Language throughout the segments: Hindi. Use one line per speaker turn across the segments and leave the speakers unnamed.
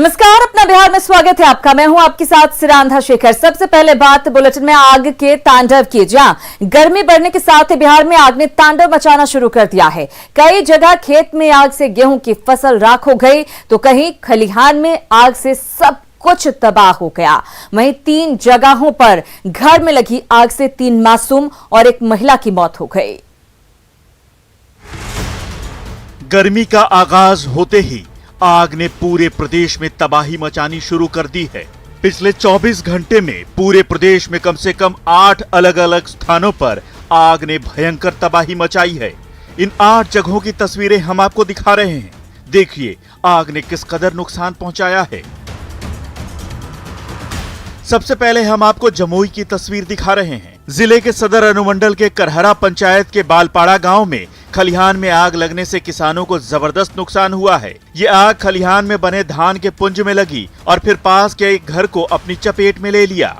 नमस्कार, अपना बिहार में स्वागत है आपका। मैं हूं आपके साथ सिरांधा शेखर। सबसे पहले बात बुलेटिन में आग के तांडव की, जहां गर्मी बढ़ने के साथ ही बिहार में आग ने तांडव मचाना शुरू कर दिया है। कई जगह खेत में आग से गेहूं की फसल राख हो गई, तो कहीं खलिहान में आग से सब कुछ तबाह हो गया। वहीं 3 जगहों पर घर में लगी आग से 3 मासूम और एक महिला की मौत हो गई।
गर्मी का आगाज होते ही आग ने पूरे प्रदेश में तबाही मचानी शुरू कर दी है। पिछले 24 घंटे में पूरे प्रदेश में कम से कम 8 अलग अलग स्थानों पर आग ने भयंकर तबाही मचाई है। इन 8 जगहों की तस्वीरें हम आपको दिखा रहे हैं। देखिए आग ने किस कदर नुकसान पहुंचाया है। सबसे पहले हम आपको जमुई की तस्वीर दिखा रहे हैं। जिले के सदर अनुमंडल के करहरा पंचायत के बालपाड़ा गांव में खलिहान में आग लगने से किसानों को जबरदस्त नुकसान हुआ है। ये आग खलिहान में बने धान के पुंज में लगी और फिर पास के एक घर को अपनी चपेट में ले लिया।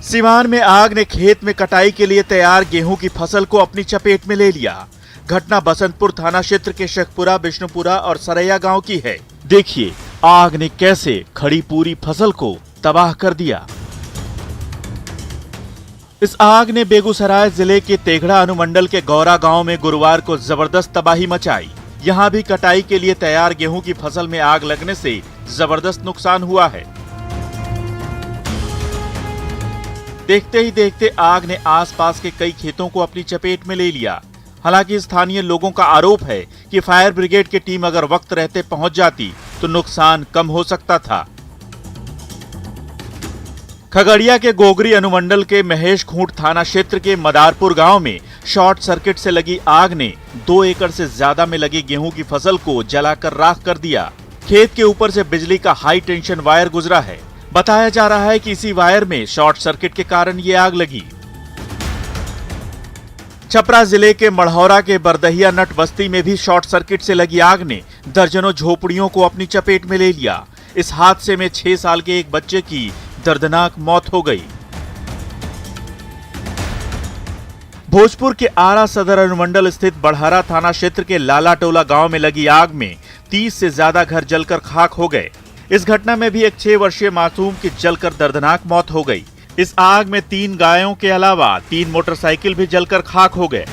सिवान में आग ने खेत में कटाई के लिए तैयार गेहूं की फसल को अपनी चपेट में ले लिया। घटना बसंतपुर थाना क्षेत्र के शेखपुरा, बिष्णुपुरा और सरैया गांव की है। देखिए आग ने कैसे खड़ी पूरी फसल को तबाह कर दिया। इस आग ने बेगूसराय जिले के तेघड़ा अनुमंडल के गौरा गांव में गुरुवार को जबरदस्त तबाही मचाई। यहां भी कटाई के लिए तैयार गेहूं की फसल में आग लगने से जबरदस्त नुकसान हुआ है। देखते ही देखते आग ने आसपास के कई खेतों को अपनी चपेट में ले लिया। हालांकि स्थानीय लोगों का आरोप है कि फायर ब्रिगेड की टीम अगर वक्त रहते पहुंच जाती तो नुकसान कम हो सकता था। खगड़िया के गोगरी अनुमंडल के महेश खूंट थाना क्षेत्र के मदारपुर गांव में शॉर्ट सर्किट से लगी आग ने 2 एकड़ से ज्यादा में लगी गेहूं की फसल को जलाकर राख कर दिया। खेत के ऊपर से बिजली का हाई टेंशन वायर गुजरा है। बताया जा रहा है कि इसी वायर में शॉर्ट सर्किट के कारण ये आग लगी। छपरा जिले के मढ़ौरा के बरदहिया नट बस्ती में भी शॉर्ट सर्किट से लगी आग ने दर्जनों झोपड़ियों को अपनी चपेट में ले लिया। इस हादसे में 6 साल के एक बच्चे की दर्दनाक मौत हो गई। भोजपुर के आरा सदर अनुमंडल स्थित बड़हरा थाना क्षेत्र के लाला टोला गांव में लगी आग में 30 से ज्यादा घर जलकर खाक हो गए। इस घटना में भी एक 6 वर्षीय मासूम की जलकर दर्दनाक मौत हो गई। इस आग में 3 गायों के अलावा 3 मोटरसाइकिल भी जलकर खाक हो गए।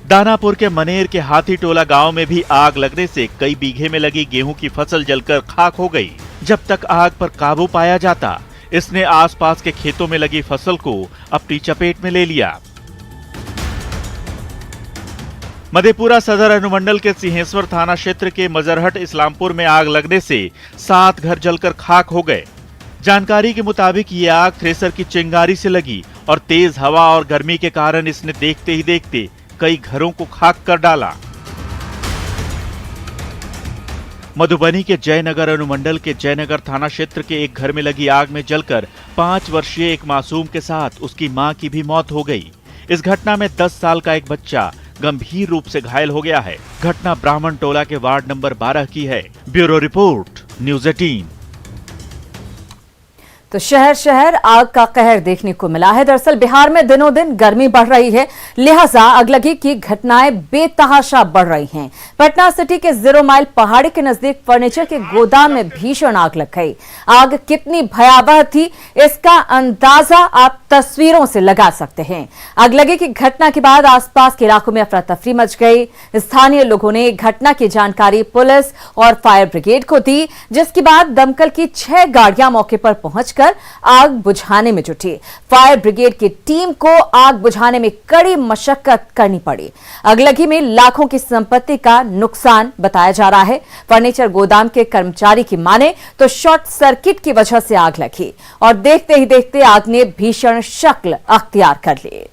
दानापुर के मनेर के हाथी टोला गांव में भी आग लगने से कई बीघे में लगी गेहूं की फसल जलकर खाक हो गई। जब तक आग पर काबू पाया जाता, इसने आसपास के खेतों में लगी फसल को अपनी चपेट में ले लिया। मधेपुरा सदर अनुमंडल के सिंहेश्वर थाना क्षेत्र के मजरहट इस्लामपुर में आग लगने से 7 घर जलकर खाक हो गए। जानकारी के मुताबिक ये आग थ्रेसर की चिंगारी से लगी और तेज हवा और गर्मी के कारण इसने देखते ही देखते कई घरों को खाक कर डाला। मधुबनी के जयनगर अनुमंडल के जयनगर थाना क्षेत्र के एक घर में लगी आग में जलकर 5 वर्षीय एक मासूम के साथ उसकी मां की भी मौत हो गई। इस घटना में 10 साल का एक बच्चा गंभीर रूप से घायल हो गया है। घटना ब्राह्मण टोला के वार्ड नंबर 12 की है। Bureau report, news 18।
तो शहर शहर आग का कहर देखने को मिला है। दरअसल बिहार में दिनों दिन गर्मी बढ़ रही है, लिहाजा अगलगी की घटनाएं बेतहाशा बढ़ रही हैं। पटना सिटी के 0 माइल पहाड़ी के नजदीक फर्नीचर के गोदाम में भीषण आग लग गई। आग कितनी भयावह थी, इसका अंदाजा आप तस्वीरों से लगा सकते हैं। अगलगी की घटना के बाद आसपास के इलाकों में अफरा तफरी मच गई। स्थानीय लोगों ने घटना की जानकारी पुलिस और फायर ब्रिगेड को दी, जिसके बाद दमकल की 6 गाड़ियां मौके पर पहुंचकर आग बुझाने में जुटी। फायर ब्रिगेड की टीम को आग बुझाने में कड़ी मशक्कत करनी पड़ी। अगलगी में लाखों की संपत्ति का नुकसान बताया जा रहा है। फर्नीचर गोदाम के कर्मचारी की माने तो शॉर्ट सर्किट की वजह से आग लगी और देखते ही देखते आग ने भीषण शक्ल अख्तियार कर ली।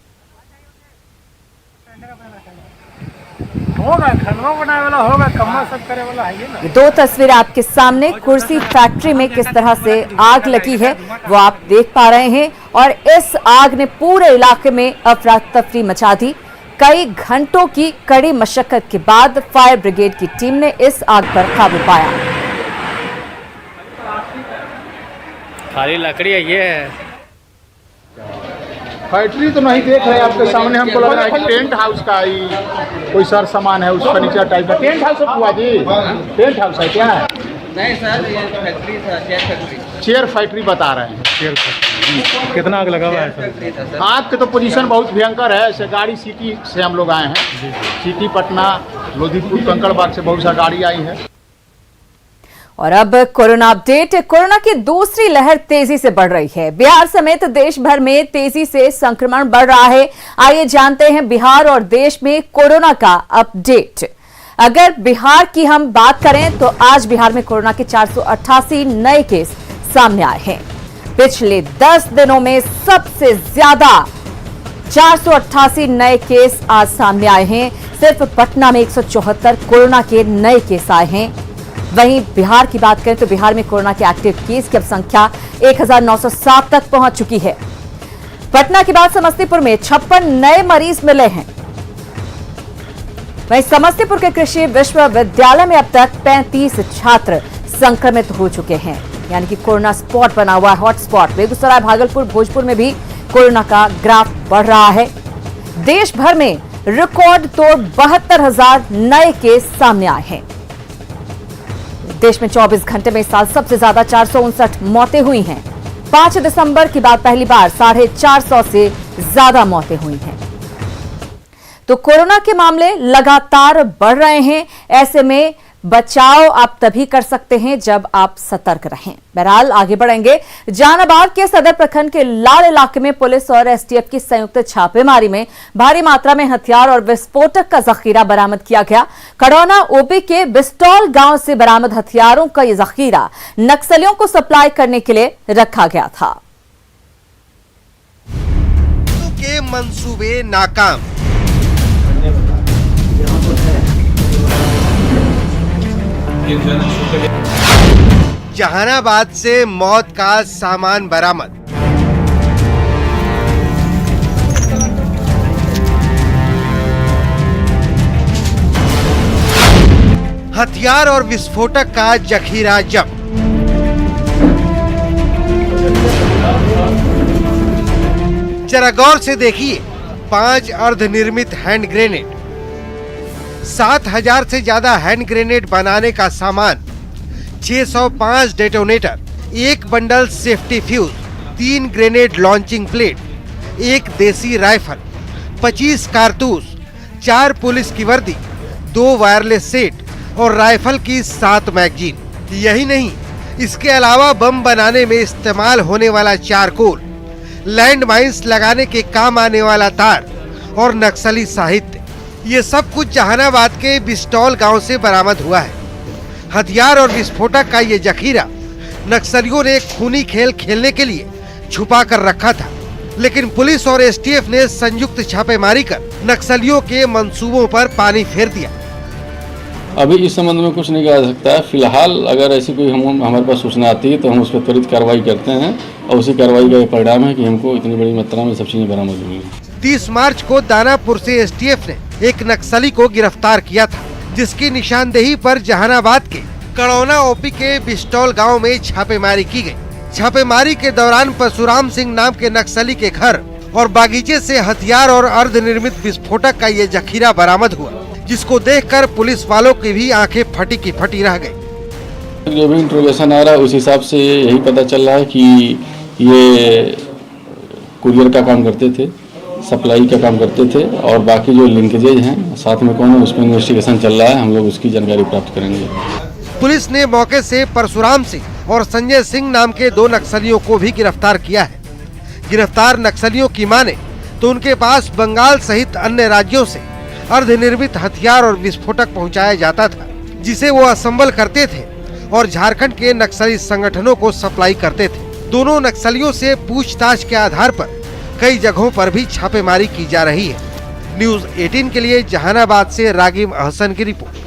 होगा खाना बनाने वाला होगा, कम्मा सब करे वाला है ना।
2 तस्वीरें आपके सामने। कुर्सी फैक्ट्री में किस तरह से आग लगी है वो आप देख पा रहे हैं और इस आग ने पूरे इलाके में अफरा तफरी मचा दी। कई घंटों की कड़ी मशक्कत के बाद फायर ब्रिगेड की टीम ने इस आग पर काबू पाया।
खाली लकड़ी है ये है।
फैक्ट्री तो नहीं देख रहे, आपके सामने हमको लग रहा है कि टेंट हाउस का ही कोई सर सामान है, उस फर्नीचर टाइप का। टेंट हाउस है बुआ जी, टेंट हाउस है क्या है?
नहीं सर, ये फैक्ट्री था, चेयर फैक्ट्री।
चेयर फैक्ट्री बता रहे हैं।
चेयर पर कितना आग लगा हुआ है सर?
आग के तो पोजीशन बहुत भयंकर है। ऐसे गाड़ी सिटी से हम लोग आए हैं, सिटी पटना लोधीपुर कंकड़बाग से बहुत सा गाड़ी आई है।
और अब कोरोना अपडेट। कोरोना की दूसरी लहर तेजी से बढ़ रही है। बिहार समेत देश भर में तेजी से संक्रमण बढ़ रहा है। आइए जानते हैं बिहार और देश में कोरोना का अपडेट। अगर बिहार की हम बात करें तो आज बिहार में कोरोना के 488 नए केस सामने आए हैं। पिछले 10 दिनों में सबसे ज्यादा 488 नए केस आज सामने आए हैं। सिर्फ पटना में 174 कोरोना के नए केस आए हैं। वहीं बिहार की बात करें तो बिहार में कोरोना के एक्टिव केस की अब संख्या 1907 तक पहुंच चुकी है। पटना के बाद समस्तीपुर में 56 नए मरीज मिले हैं। वहीं समस्तीपुर के कृषि विश्वविद्यालय में अब तक 35 छात्र संक्रमित हो चुके हैं, यानी कि कोरोना स्पॉट बना हुआ है, हॉटस्पॉट। बेगूसराय, भागलपुर, भोजपुर में भी कोरोना का ग्राफ बढ़ रहा है। देश भर में रिकॉर्ड तोड़ 72,000 नए केस सामने आए हैं। देश में 24 घंटे में इस साल सबसे ज्यादा 459 मौतें हुई हैं। 5 दिसंबर के बाद पहली बार 450 से ज्यादा मौतें हुई हैं। तो कोरोना के मामले लगातार बढ़ रहे हैं। ऐसे में बचाव आप तभी कर सकते हैं जब आप सतर्क रहें। बहरहाल आगे बढ़ेंगे। जहानाबाद के सदर प्रखंड के लाल इलाके में पुलिस और एसटीएफ की संयुक्त छापेमारी में भारी मात्रा में हथियार और विस्फोटक का जखीरा बरामद किया गया। खड़ौना ओपी के बिस्टॉल गांव से बरामद हथियारों का यह जखीरा नक्सलियों को सप्लाई करने के लिए रखा गया था।
के मंसूबे नाकाम। जहानाबाद से मौत का सामान बरामद। हथियार और विस्फोटक का जखीरा जब्त। जरा गौर से देखिए, 5 अर्धनिर्मित हैंड ग्रेनेड, 7,000 से ज्यादा हैंड ग्रेनेड बनाने का सामान, 605 detonator, 1 bundle safety fuse, 3 grenade launching plate, 1 देसी राइफल, 25 कारतूस, 4 पुलिस की वर्दी, 2 वायरलेस सेट और राइफल की 7 मैगजीन। यही नहीं, इसके अलावा बम बनाने में इस्तेमाल होने वाला चारकोल, लैंड माइंस लगाने के काम आने वाला तार और नक्सली साहित्य, ये सब कुछ जहानाबाद के बिस्टॉल गांव से बरामद हुआ है। हथियार और विस्फोटक का ये जखीरा नक्सलियों ने खूनी खेल खेलने के लिए छुपा कर रखा था, लेकिन पुलिस और एसटीएफ ने संयुक्त छापेमारी कर नक्सलियों के मंसूबों पर पानी फेर दिया।
अभी इस संबंध में कुछ नहीं कहा जा सकता है। फिलहाल अगर ऐसी कोई हमारे पास सूचना आती है तो हम उस पर त्वरित कार्रवाई करते हैं और उसी कार्रवाई का परिणाम है कि हमको इतनी बड़ी मात्रा में सब चीजें बरामद हुई।
30 मार्च को दानापुर से एसटीएफ ने एक नक्सली को गिरफ्तार किया था, जिसकी निशानदेही पर जहानाबाद के खड़ौना ओपी के बिस्टॉल गांव में छापेमारी की गई। छापेमारी के दौरान परशुराम सिंह नाम के नक्सली के घर और बागीचे से हथियार और अर्धनिर्मित विस्फोटक का ये जखीरा बरामद हुआ, जिसको देखकर पुलिस वालों की भी आंखें फटी की फटी रह गई।
जो भी इंट्रोगेशन आ रहा है उस हिसाब से यही पता चल रहा है कि ये कुरियर का काम करते थे, सप्लाई का काम करते थे और बाकी जो लिंकेजेज हैं साथ में कौन है उस पर इन्वेस्टिगेशन चल रहा है। हम लोग उसकी जानकारी प्राप्त करेंगे।
पुलिस ने मौके से परशुराम सिंह और संजय सिंह नाम के 2 नक्सलियों को भी गिरफ्तार किया है। गिरफ्तार नक्सलियों की माने तो उनके पास बंगाल सहित अन्य राज्यों से अर्धनिर्मित हथियार और विस्फोटक पहुंचाया जाता था, जिसे वो असेंबल करते थे और झारखंड के नक्सली संगठनों को सप्लाई करते थे। दोनों नक्सलियों से पूछताछ के आधार पर कई जगहों पर भी छापेमारी की जा रही है। न्यूज़ 18 के लिए जहानाबाद से रागिम अहसन की रिपोर्ट।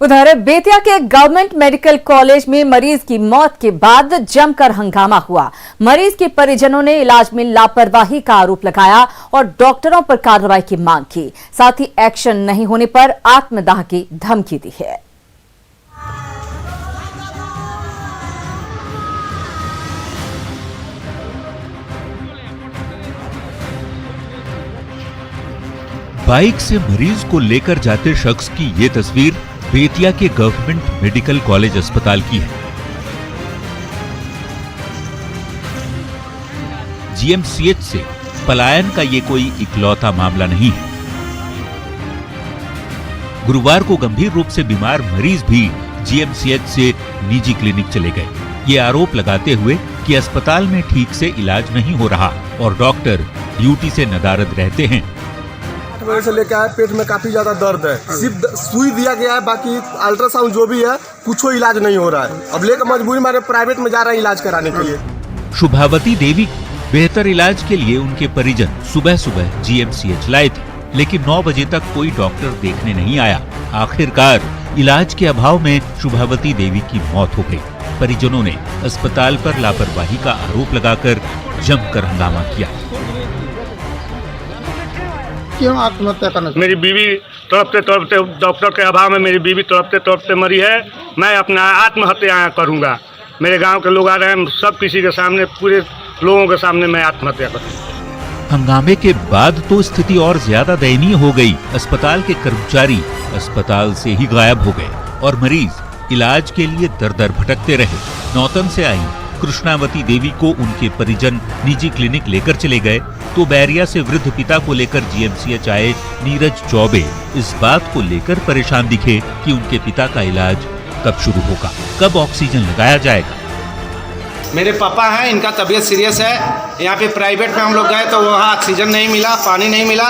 उधर बेतिया के गवर्नमेंट मेडिकल कॉलेज में मरीज की मौत के बाद जमकर हंगामा हुआ। मरीज के परिजनों ने इलाज में लापरवाही का आरोप लगाया और डॉक्टरों पर कार्रवाई की मांग की। साथ ही एक्शन नहीं होने पर आत्मदाह की धमकी दी है।
बाइक से मरीज को लेकर जाते शख्स की ये तस्वीर बेतिया के गवर्नमेंट मेडिकल कॉलेज अस्पताल की है। जीएमसीएच से पलायन का ये कोई इकलौता मामला नहीं है। गुरुवार को गंभीर रूप से बीमार मरीज भी जीएमसीएच से निजी क्लिनिक चले गए, ये आरोप लगाते हुए कि अस्पताल में ठीक से इलाज नहीं हो रहा और डॉक्टर ड्यूटी से नदारद रहते हैं।
8 बजे से लेकर आए, पेट में काफी ज्यादा दर्द है, सिर्फ सुई दिया गया है, बाकी अल्ट्रासाउंड जो भी है कुछ इलाज नहीं हो रहा है। अब लेकर मजबूरी मारे प्राइवेट में जा रहे हैं इलाज कराने के लिए।
शुभावती देवी बेहतर इलाज के लिए उनके परिजन सुबह सुबह जीएमसीएच लाए थे, लेकिन 9 बजे तक कोई डॉक्टर देखने नहीं आया। आखिरकार इलाज के अभाव में शुभावती देवी की मौत हो गई। परिजनों ने अस्पताल पर लापरवाही का आरोप लगाकर जमकर हंगामा किया।
क्यों आत्महत्या करना?
मेरी बीवी तड़पते डॉक्टर के अभाव में मेरी बीवी तड़पते मरी है। मैं अपना आत्महत्या करूंगा। मेरे गांव के लोग आ रहे हैं, सब किसी के सामने, पूरे लोगों के सामने मैं आत्महत्या करूंगा।
हंगामे के बाद तो स्थिति और ज्यादा दयनीय हो गई। अस्पताल के कर्मचारी अस्पताल से ही गायब हो गए और मरीज इलाज के लिए दर दर भटकते रहे। नौतन से आई कृष्णावती देवी को उनके परिजन निजी क्लिनिक लेकर चले गए तो बैरिया से वृद्ध पिता को लेकर जीएमसीएच आए नीरज चौबे इस बात को लेकर परेशान दिखे कि उनके पिता का इलाज कब शुरू होगा, कब ऑक्सीजन लगाया जाएगा।
मेरे पापा हैं, इनका तबीयत सीरियस है। यहाँ पे प्राइवेट में हम लोग गए तो वहाँ ऑक्सीजन नहीं मिला, पानी नहीं मिला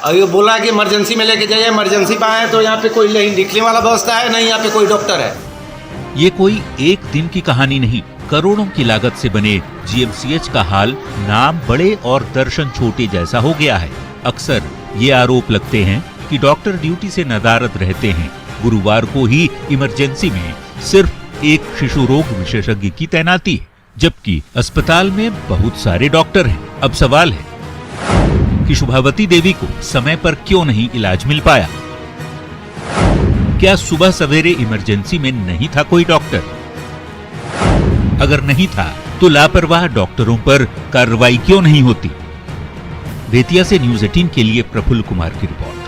और ये बोला कि इमरजेंसी में लेके जाइए। इमरजेंसी पे आए तो यहाँ पे कोई नहीं निकलने वाला व्यवस्था है, नहीं यहाँ पे कोई डॉक्टर है।
ये कोई एक दिन की कहानी नहीं, करोड़ों की लागत से बने जीएमसीएच का हाल नाम बड़े और दर्शन छोटे जैसा हो गया है। अक्सर ये आरोप लगते हैं कि डॉक्टर ड्यूटी से नदारद रहते हैं। गुरुवार को ही इमरजेंसी में सिर्फ एक शिशु रोग विशेषज्ञ की तैनाती है, जबकि अस्पताल में बहुत सारे डॉक्टर हैं। अब सवाल है कि शुभावती देवी को समय पर क्यों नहीं इलाज मिल पाया? क्या सुबह सवेरे इमरजेंसी में नहीं था कोई डॉक्टर? अगर नहीं था तो लापरवाह डॉक्टरों पर कार्रवाई क्यों नहीं होती? बेतिया से न्यूज़ 18 के लिए प्रफुल्ल कुमार की रिपोर्ट।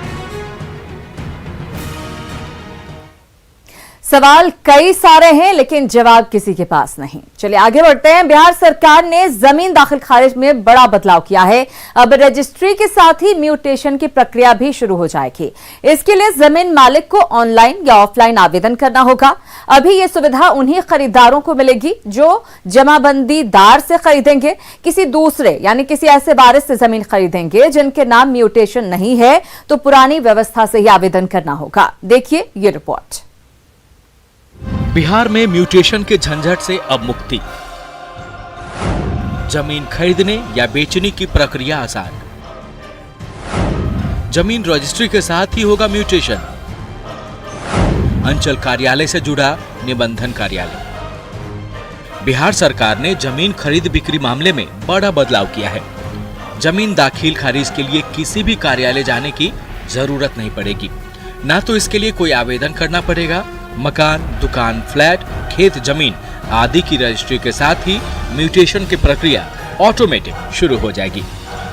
सवाल कई सारे हैं लेकिन जवाब किसी के पास नहीं। चलिए आगे बढ़ते हैं। बिहार सरकार ने जमीन दाखिल खारिज में बड़ा बदलाव किया है। अब रजिस्ट्री के साथ ही म्यूटेशन की प्रक्रिया भी शुरू हो जाएगी। इसके लिए जमीन मालिक को ऑनलाइन या ऑफलाइन आवेदन करना होगा। अभी ये सुविधा उन्हीं खरीदारों को मिलेगी जो जमाबंदीदार से खरीदेंगे। किसी दूसरे यानी किसी ऐसे वारिस से जमीन खरीदेंगे जिनके नाम म्यूटेशन नहीं है तो पुरानी व्यवस्था से ही आवेदन करना होगा। देखिए ये रिपोर्ट।
बिहार में म्यूटेशन के झंझट से अब मुक्ति। जमीन खरीदने या बेचने की प्रक्रिया आसान। जमीन रजिस्ट्री के साथ ही होगा म्यूटेशन। अंचल कार्यालय से जुड़ा निबंधन कार्यालय। बिहार सरकार ने जमीन खरीद बिक्री मामले में बड़ा बदलाव किया है। जमीन दाखिल खारिज के लिए किसी भी कार्यालय जाने की जरूरत नहीं पड़ेगी। ना तो इसके लिए कोई आवेदन करना पड़ेगा। मकान, दुकान, फ्लैट, खेत, जमीन आदि की रजिस्ट्री के साथ ही म्यूटेशन की प्रक्रिया ऑटोमेटिक शुरू हो जाएगी।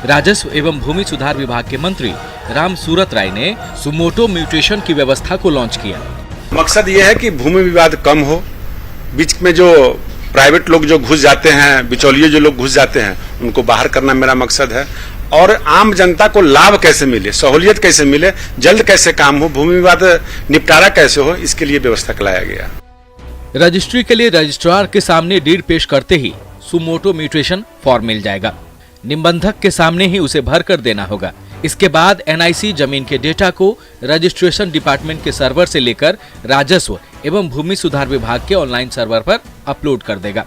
राजस्व एवं भूमि सुधार विभाग के मंत्री राम सूरत राय ने सुमोटो म्यूटेशन की व्यवस्था को लॉन्च किया।
मकसद ये है कि भूमि विवाद कम हो, बीच में जो प्राइवेट लोग जो घुस जाते हैं, बिचौलिए जो लोग घुस जाते हैं, उनको बाहर करना मेरा मकसद है। और आम जनता को लाभ कैसे मिले, सहूलियत कैसे मिले, जल्द कैसे काम हो, भूमि विवाद निपटारा कैसे हो, इसके लिए व्यवस्था कराया गया।
रजिस्ट्री के लिए रजिस्ट्रार के सामने डीड पेश करते ही सुमोटो म्यूटेशन फॉर्म मिल जाएगा। निबंधक के सामने ही उसे भर कर देना होगा। इसके बाद एनआईसी जमीन के डेटा को रजिस्ट्रेशन डिपार्टमेंट के सर्वर से लेकर राजस्व एवं भूमि सुधार विभाग के ऑनलाइन सर्वर पर अपलोड कर देगा।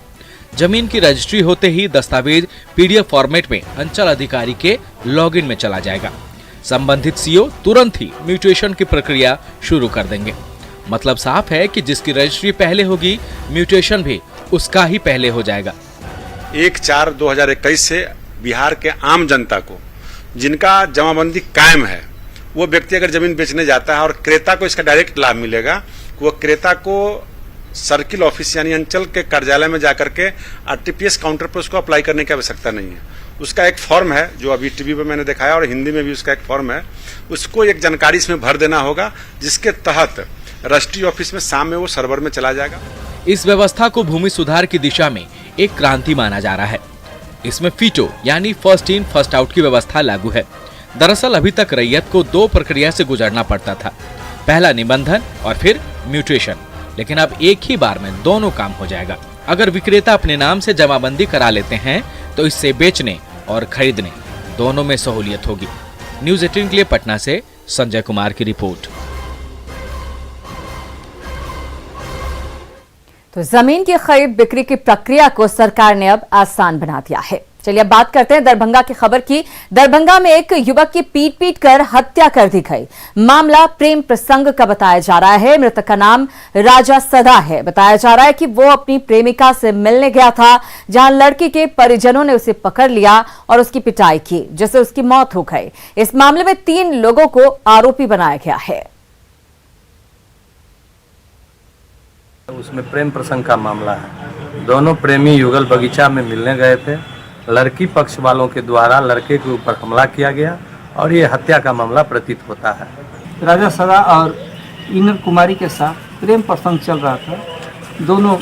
जमीन की रजिस्ट्री होते ही दस्तावेज पीडीएफ फॉर्मेट में अंचल अधिकारी के लॉगिन में चला जाएगा। संबंधित सीओ तुरंत ही म्यूटेशन की प्रक्रिया शुरू कर देंगे। मतलब साफ है कि जिसकी रजिस्ट्री पहले होगी, म्यूटेशन भी उसका ही पहले हो जाएगा।
1/4/2021 से बिहार के आम जनता को जिनका जमाबंदी कायम है, वो व्यक्ति अगर जमीन बेचने जाता है और क्रेता को इसका डायरेक्ट लाभ मिलेगा, वो क्रेता को सर्किल ऑफिस यानी अंचल के कार्यालय में जाकर के आरटीपीएस काउंटर पर उसको अप्लाई करने की आवश्यकता नहीं है। उसका एक फॉर्म है जो अभी टीवी पर मैंने दिखाया और हिंदी में भी उसका एक फॉर्म है। उसको एक जानकारी इसमें भर देना होगा, जिसके तहत रजिस्ट्री ऑफिस में शाम में वो सर्वर में चला जाएगा।
इस व्यवस्था को भूमि सुधार की दिशा में एक क्रांति माना जा रहा है। इसमें फीटो यानी फर्स्ट इन फर्स्ट आउट की व्यवस्था लागू है। दरअसल अभी तक रैयत को 2 प्रक्रिया से गुजरना पड़ता था, पहला निबंधन और फिर म्यूटेशन, लेकिन अब एक ही बार में दोनों काम हो जाएगा। अगर विक्रेता अपने नाम से जमाबंदी करा लेते हैं तो इससे बेचने और खरीदने दोनों में सहूलियत होगी। न्यूज़ 18 के लिए पटना से संजय कुमार की रिपोर्ट।
तो जमीन की खरीद बिक्री की प्रक्रिया को सरकार ने अब आसान बना दिया है। चलिए अब बात करते हैं दरभंगा की खबर की। दरभंगा में एक युवक की पीट कर हत्या कर दी गई। मामला प्रेम प्रसंग का बताया जा रहा है। मृतक का नाम राजा सदा है। बताया जा रहा है कि वो अपनी प्रेमिका से मिलने गया था, जहां लड़की के परिजनों ने उसे पकड़ लिया और उसकी पिटाई की, जिससे उसकी मौत हो गई। इस मामले में 3 लोगों को आरोपी बनाया गया है।
उसमें प्रेम प्रसंग का मामला है। दोनों प्रेमी युगल बगीचा में मिलने गए थे। लड़की पक्ष वालों के द्वारा लड़के के ऊपर हमला किया गया और ये हत्या का मामला प्रतीत होता है।
राजा सदा और इनर कुमारी के साथ प्रेम प्रसंग चल रहा था। दोनों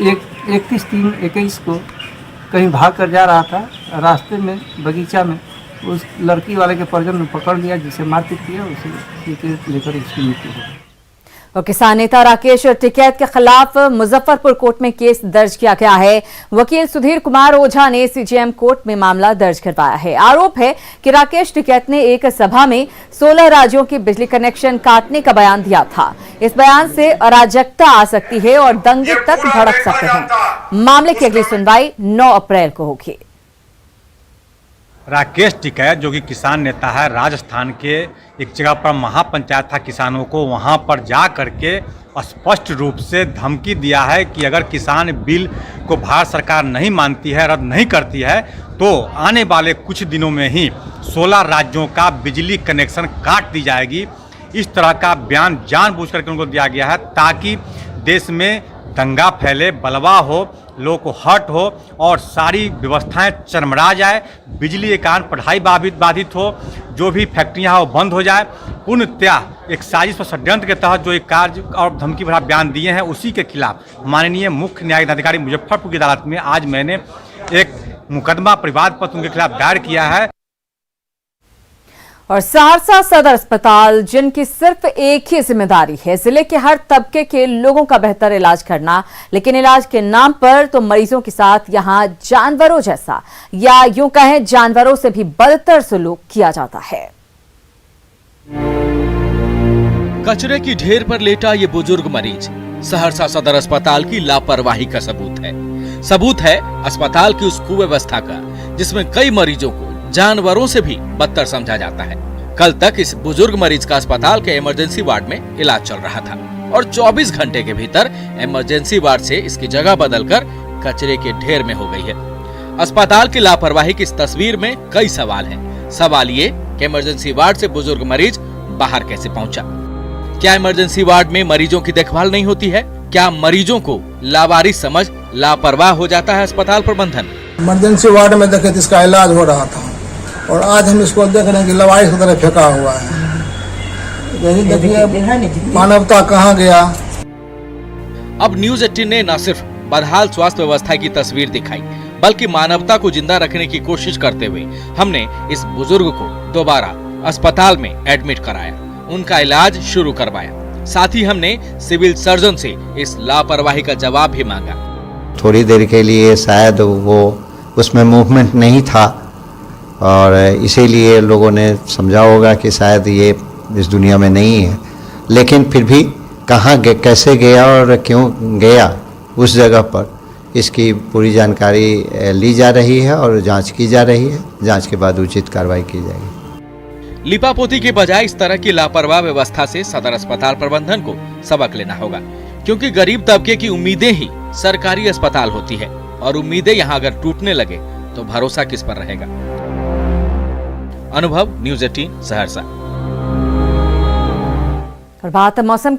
31/3/21 को कहीं भाग कर जा रहा था। रास्ते में बगीचा में उस लड़की वाले के परिजन ने पकड़ लिया, जिसे मारपीट किया, उसे लेकर इसकी मृत्यु हो गई।
और किसान नेता राकेश टिकैत के खिलाफ मुजफ्फरपुर कोर्ट में केस दर्ज किया गया है। वकील सुधीर कुमार ओझा ने सीजेएम कोर्ट में मामला दर्ज करवाया है। आरोप है कि राकेश टिकैत ने एक सभा में 16 राज्यों की बिजली कनेक्शन काटने का बयान दिया था। इस बयान से अराजकता आ सकती है और दंगे तक भड़क सकते हैं। मामले की अगली सुनवाई 9 अप्रैल को होगी।
राकेश टिकैत जो कि किसान नेता है, राजस्थान के एक जगह पर महापंचायत था किसानों को, वहां पर जा करके स्पष्ट रूप से धमकी दिया है कि अगर किसान बिल को भारत सरकार नहीं मानती है, रद्द नहीं करती है, तो आने वाले कुछ दिनों में ही 16 राज्यों का बिजली कनेक्शन काट दी जाएगी। इस तरह का बयान जानबूझ करके उनको दिया गया है ताकि देश में दंगा फैले, बलवा हो, लोगों को हर्ट हो और सारी व्यवस्थाएं चरमरा जाए, बिजली के कारण पढ़ाई बाधित हो, जो भी फैक्ट्रियां हैं वो बंद हो जाए। पूर्णतः एक साजिश और षड्यंत्र के तहत जो एक कार्य और धमकी भरा बयान दिए हैं, उसी के खिलाफ माननीय मुख्य न्यायिक अधिकारी मुजफ्फरपुर की अदालत में आज मैंने एक मुकदमा परिवाद पत्र उनके खिलाफ दायर किया है।
और सहरसा सदर अस्पताल, जिनकी सिर्फ एक ही जिम्मेदारी है जिले के हर तबके के लोगों का बेहतर इलाज करना, लेकिन इलाज के नाम पर तो मरीजों के साथ यहां जानवरों जैसा, या यूं कहें जानवरों से भी बदतर सलूक किया जाता है।
कचरे की ढेर पर लेटा ये बुजुर्ग मरीज सहरसा सदर अस्पताल की लापरवाही का सबूत है अस्पताल की उस कुव्यवस्था का, जिसमें कई मरीजों को जानवरों से भी बदतर समझा जाता है। कल तक इस बुजुर्ग मरीज का अस्पताल के इमरजेंसी वार्ड में इलाज चल रहा था और 24 घंटे के भीतर इमरजेंसी वार्ड से इसकी जगह बदलकर कचरे के ढेर में हो गई है। अस्पताल की लापरवाही की इस तस्वीर में कई सवाल हैं। सवाल ये कि इमरजेंसी वार्ड से बुजुर्ग मरीज बाहर कैसे पहुंचा? क्या इमरजेंसी वार्ड में मरीजों की देखभाल नहीं होती है? क्या मरीजों को लावारिस समझ लापरवाह हो जाता है अस्पताल प्रबंधन?
इमरजेंसी वार्ड में देखे तो इसका इलाज हो रहा था और आज हम इसको देख रहे हैं कि लवारिस की तरह फेंका हुआ है। देखिए मानवता कहाँ गया।
अब न्यूज़ 18 ने न सिर्फ बदहाल स्वास्थ्य व्यवस्था की तस्वीर दिखाई, बल्कि मानवता को जिंदा रखने की कोशिश करते हुए हमने इस बुजुर्ग को दोबारा अस्पताल में एडमिट कराया, उनका इलाज शुरू करवाया। साथ ही हमने सिविल सर्जन से इस लापरवाही का जवाब भी मांगा।
थोड़ी देर के लिए शायद वो उसमें मूवमेंट नहीं था और इसीलिए लोगों ने समझा होगा कि शायद ये इस दुनिया में नहीं है, लेकिन फिर भी कहाँ कैसे गया और क्यों गया उस जगह पर, इसकी पूरी जानकारी ली जा रही है और जांच की जा रही है। जांच के बाद उचित कार्रवाई की जाएगी।
लिपापोती के बजाय इस तरह की लापरवाह व्यवस्था से सदर अस्पताल प्रबंधन को सबक लेना होगा, क्योंकि गरीब तबके की उम्मीदें ही सरकारी अस्पताल होती है और उम्मीदें यहाँ अगर टूटने लगे तो भरोसा किस पर रहेगा। अनुभव, न्यूज़ 18 सहरसा।
प्रभात मौसम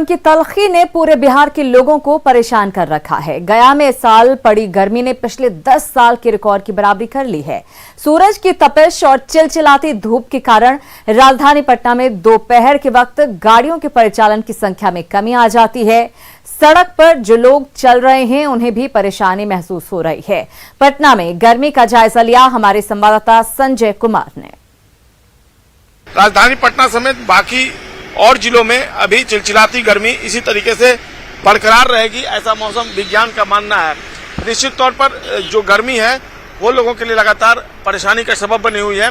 की तलखी ने पूरे बिहार के लोगों को परेशान कर रखा है। गया में इस साल पड़ी गर्मी ने पिछले 10 साल के रिकॉर्ड की बराबरी कर ली है। सूरज की तपिश और चिलचिलाती धूप के कारण राजधानी पटना में दोपहर के वक्त गाड़ियों के परिचालन की संख्या में कमी आ जाती है। सड़क पर जो लोग चल रहे हैं उन्हें भी परेशानी महसूस हो रही है। पटना में गर्मी का जायजा लिया हमारे संवाददाता संजय कुमार ने।
राजधानी पटना समेत बाकी और जिलों में अभी चिलचिलाती गर्मी इसी तरीके से बरकरार रहेगी, ऐसा मौसम विज्ञान का मानना है। निश्चित तौर पर जो गर्मी है वो लोगों के लिए लगातार परेशानी का सबब बनी हुई है।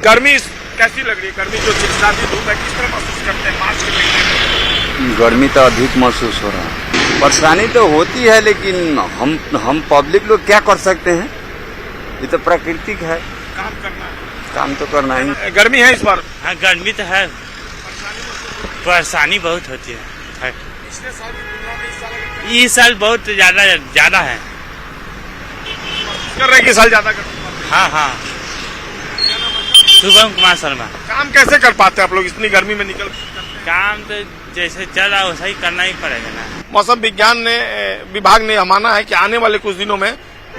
गर्मी कैसी लग रही है? गर्मी जो चिलचिलाती धूप है किस तरह महसूस करते हैं? मार्च के महीने
गर्मी तो अधिक महसूस हो रहा है। परेशानी तो होती है, लेकिन हम पब्लिक लोग क्या कर सकते हैं? ये तो प्राकृतिक है,
काम करना है,
काम तो करना ही।
गर्मी है इस बार?
हाँ, गर्मी तो है, परेशानी बहुत होती है।
पिछले साल की तुलना में इस
साल बहुत ज्यादा है।
कर रहे कि साल ज्यादा कर?
हाँ, शुभम कुमार शर्मा।
काम कैसे कर पाते हैं आप लोग इतनी गर्मी में निकल?
काम तो जैसे चल रहा है वैसा ही करना ही पड़ेगा ना।
मौसम विज्ञान विभाग ने माना है कि आने वाले कुछ दिनों में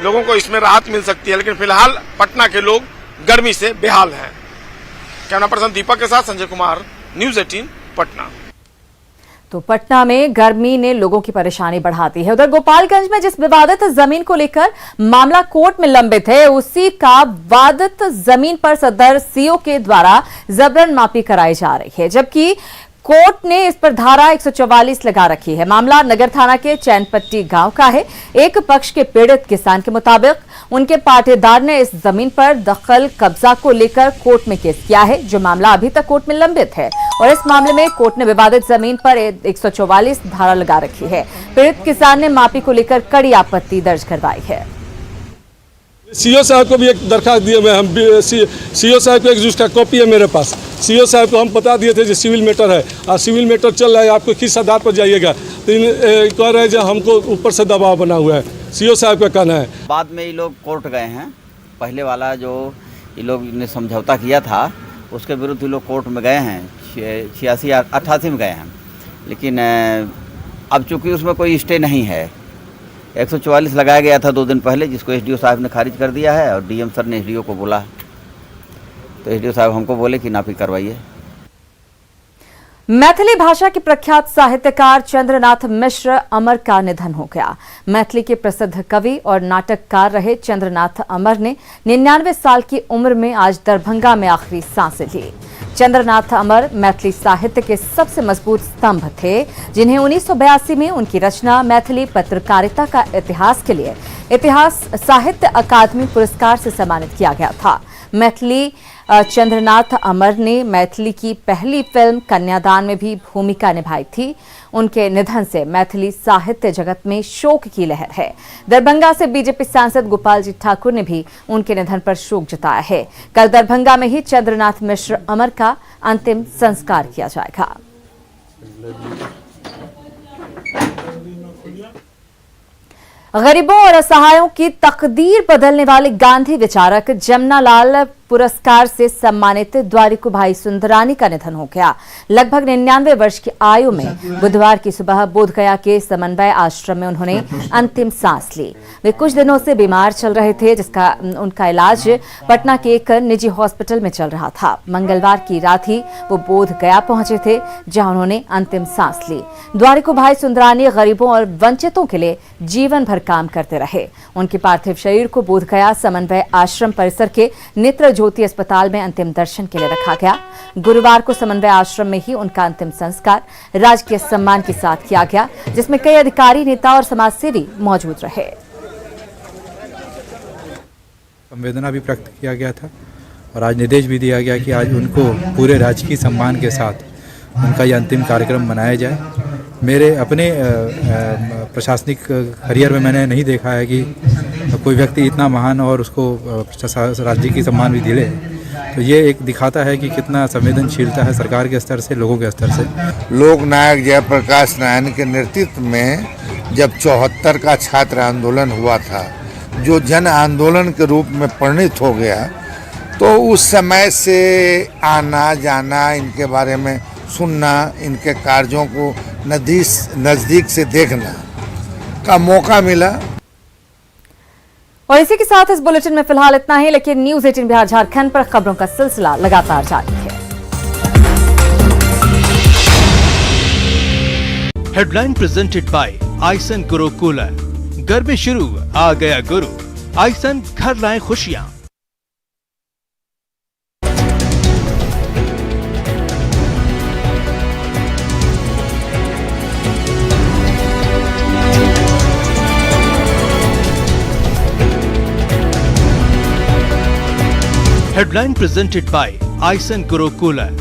लोगों को इसमें राहत मिल सकती है, लेकिन फिलहाल पटना के लोग गर्मी से बेहाल हैं। कैमरा पर्सन दीपक के साथ संजय कुमार, न्यूज़ 18 पटना।
तो पटना में गर्मी ने लोगों की परेशानी बढ़ाती है। उधर गोपालगंज में जिस विवादित जमीन को लेकर मामला कोर्ट में लंबित है, उसी का वादित जमीन पर सदर सीओ के द्वारा जबरन मापी कराई जा रही है, जबकि कोर्ट ने इस पर धारा 144 लगा रखी है। मामला नगर थाना के चैनपट्टी गांव का है। एक पक्ष के पीड़ित किसान के मुताबिक उनके पाटेदार ने इस जमीन पर दखल कब्जा को लेकर कोर्ट में केस किया है, जो मामला अभी तक कोर्ट में लंबित है। और इस मामले में कोर्ट ने विवादित जमीन पर 144 धारा लगा रखी है। पीड़ित किसान ने मापी को लेकर कड़ी आपत्ति दर्ज करवाई है।
सीओ साहब को भी एक दरखास्त दिए हुए हम, सीओ साहब को एक जिसका कॉपी है मेरे पास। सीओ साहब को हम बता दिए थे जो सिविल मैटर है और सिविल मैटर चल रहा है, आपको किस आधार पर जाइएगा, तो कह रहे हैं जो हमको ऊपर से दबाव बना हुआ है। सीओ साहब का कहना है।
बाद में ये लोग कोर्ट गए हैं। पहले वाला जो ये लोग ने समझौता किया था उसके विरुद्ध ये लोग कोर्ट में गए हैं, 86-88 में गए हैं। लेकिन अब चूँकि उसमें कोई स्टे नहीं है, 144 लगाया गया था 2 दिन पहले, जिसको एसडीओ साहब ने खारिज कर दिया है। और डीएम सर ने एसडीओ को बोला, तो एसडीओ साहब हमको बोले कि नापी करवाइए।
मैथिली भाषा के प्रख्यात साहित्यकार चंद्रनाथ मिश्र अमर का निधन हो गया। मैथिली के प्रसिद्ध कवि और नाटककार रहे चंद्रनाथ अमर ने 99 साल की उम्र में आज दरभंगा में आखिरी सांसें ली। चंद्रनाथ अमर मैथिली साहित्य के सबसे मजबूत स्तंभ थे, जिन्हें 1982 में उनकी रचना मैथिली पत्रकारिता का इतिहास के लिए इतिहास साहित्य अकादमी पुरस्कार से सम्मानित किया गया था। मैथिली चंद्रनाथ अमर ने मैथिली की पहली फिल्म कन्यादान में भी भूमिका निभाई थी। उनके निधन से मैथिली साहित्य जगत में शोक की लहर है। दरभंगा से बीजेपी सांसद गोपाल जी ठाकुर ने भी उनके निधन पर शोक जताया है। कल दरभंगा में ही चंद्रनाथ मिश्र अमर का अंतिम संस्कार किया जाएगा। गरीबों और असहायों की तकदीर बदलने वाले गांधी विचारक जमनालाल पुरस्कार से सम्मानित द्वारिकू भाई सुंदरानी का निधन हो गया। लगभग 99 वर्ष की आयु में बुधवार की सुबह बोधगया के समन्वय आश्रम में उन्होंने अंतिम सांस ली। वे कुछ दिनों से बीमार चल रहे थे, जिसका उनका इलाज पटना के एक निजी हॉस्पिटल में चल रहा था। मंगलवार की रात ही वो बोधगया पहुंचे थे, जहां उन्होंने अंतिम सांस ली। द्वारिकू भाई सुंदरानी गरीबों और वंचितों के लिए जीवन भर काम करते रहे। उनके पार्थिव शरीर को बोधगया समन्वय आश्रम परिसर के नेत्र ज्योति अस्पताल में अंतिम दर्शन के लिए रखा गया। गुरुवार को समन्वय आश्रम में ही उनका अंतिम संस्कार राजकीय सम्मान के साथ किया गया, जिसमें कई अधिकारी, नेता और समाजसेवी मौजूद रहे।
संवेदना भी व्यक्त किया गया था और आज निर्देश भी दिया गया कि आज उनको पूरे राजकीय सम्मान के साथ उनका यह अंतिम कार्यक्रम मनाया जाए। मेरे अपने प्रशासनिक करियर में मैंने नहीं देखा है कि कोई व्यक्ति इतना महान और उसको राज्य की सम्मान भी दिले, तो ये एक दिखाता है कि कितना संवेदनशीलता है सरकार के स्तर से, लोगों के स्तर से।
लोक नायक जयप्रकाश नारायण के नेतृत्व में जब 74 का छात्र आंदोलन हुआ था, जो जन आंदोलन के रूप में परिणत हो गया, तो उस समय से आना जाना, इनके बारे में सुनना, इनके कार्यों को नज़दीक से देखना का मौका मिला।
और इसी के साथ इस बुलेटिन में फिलहाल इतना ही, लेकिन न्यूज़ 18 बिहार झारखंड पर खबरों का सिलसिला लगातार जारी है।
हेडलाइन प्रेजेंटेड बाय आइसन गुरु कूलर। गर्मी शुरू, आ गया गुरु। आइसन घर लाए खुशियां। हेडलाइन प्रेजेंटेड बाय आइसन गुरु कूलर।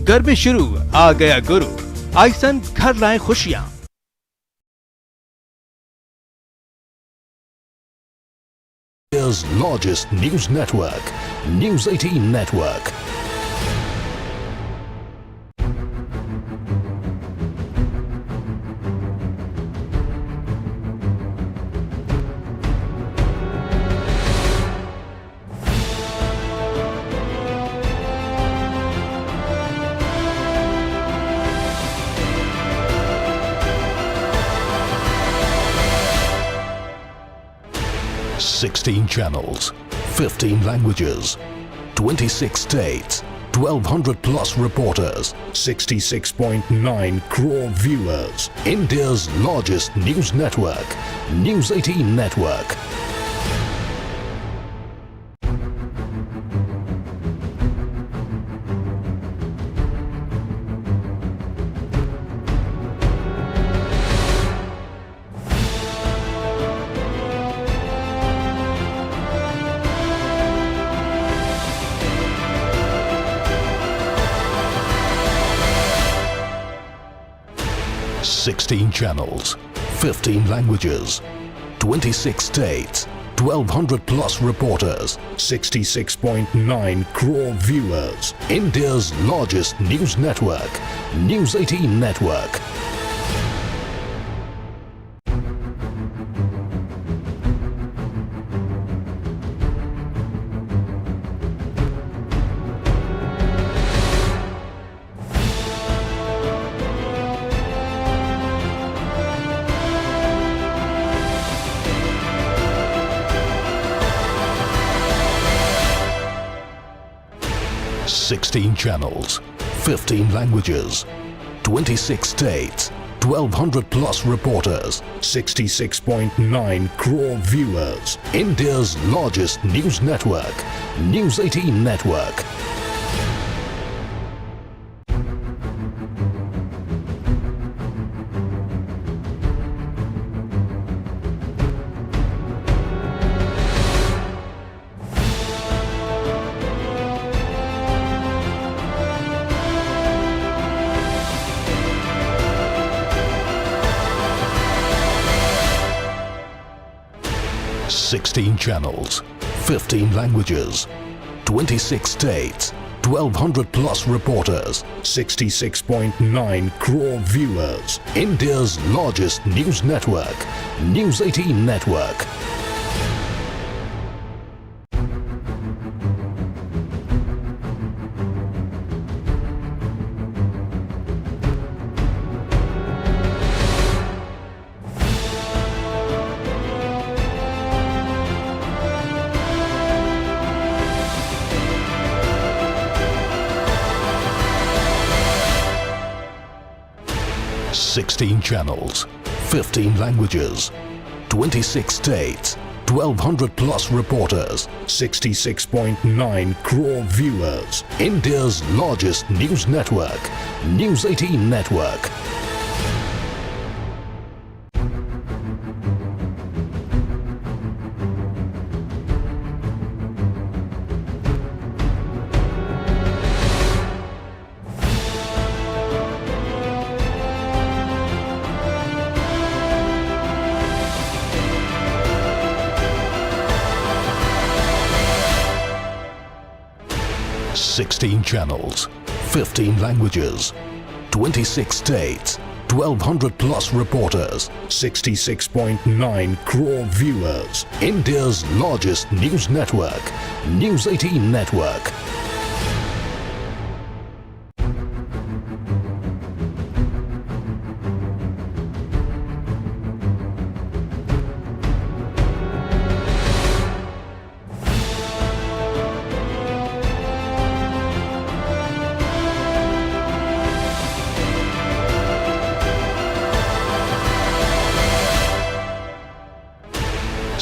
गर्मी शुरू, आ गया गुरु। आइसन घर लाए खुशियां।
India's largest news network, News 18 Network. Sixteen channels, 15 languages, 26 states, 1200 plus reporters, 66.9 crore viewers. India's largest news network, News 18 Network. Sixteen channels, 15 languages, 26 states, 1200 plus reporters, 66.9 crore viewers. India's largest news network, News 18 Network. Sixteen channels, 15 languages, 26 states, 1200 plus reporters, 66.9 crore viewers. India's largest news network, News 18 Network. Sixteen channels, 15 languages, 26 states, 1200 plus reporters, 66.9 crore viewers. India's largest news network, News 18 Network. Sixteen channels, 15 languages, 26 states, 1200 plus reporters, 66.9 crore viewers. India's largest news network, News 18 Network. Sixteen channels, 15 languages, 26 states, 1200 plus reporters, 66.9 crore viewers. India's largest news network, News 18 Network.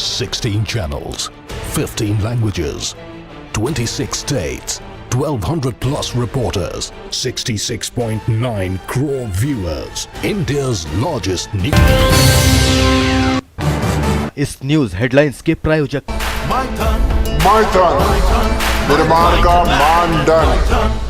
16 channels, 15 languages, 26 states, 1200 plus reporters, 66.9 crore viewers. India's largest news.
इस न्यूज हेडलाइंस के प्रायोजक
निर्माण का मानदंड